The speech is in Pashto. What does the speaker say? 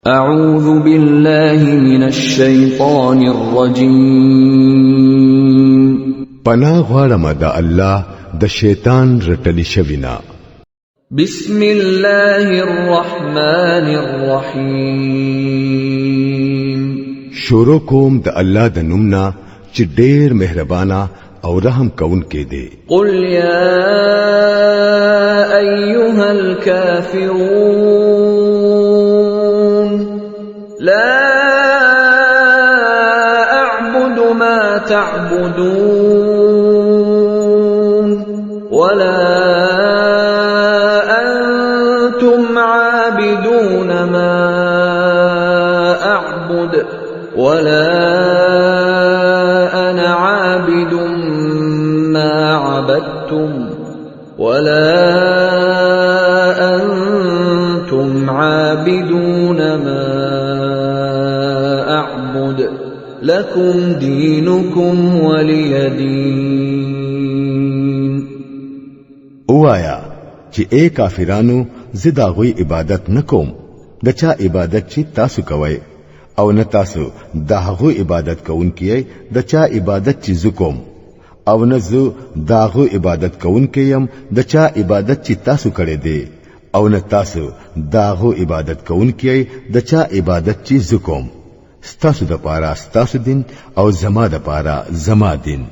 أعوذ بالله من الشيطان الرجيم پناه غواړم د الله د شیطان رټلی شوینا. بسم الله الرحمن الرحيم شروع کوم د الله د نومنا چې ډېر مهربانا او رحم کون کې دی. قل يا أيها الكافرون لا أعبد ما تعبدون ولا أنتم عابدون ما أعبد ولا أنا عابد ما عبدتم ولا أنتم عابدون ما أعبد لكم دينكم ولي دين. اوایا چې اے کافرانو زدا غوي عبادت نکوم د چا عبادت چې تاسو کوئ او نه تاسو د هغه عبادت کوونکی د چا عبادت چې زکوم او نه زه د هغه عبادت کوونکی يم د چا عبادت چې تاسو کړی دی او نه تاسو د هغه عبادت کوونکی د چا عبادت چې زکوم. ستاسو د پاره ستاسو دین او زما د پاره زما دین.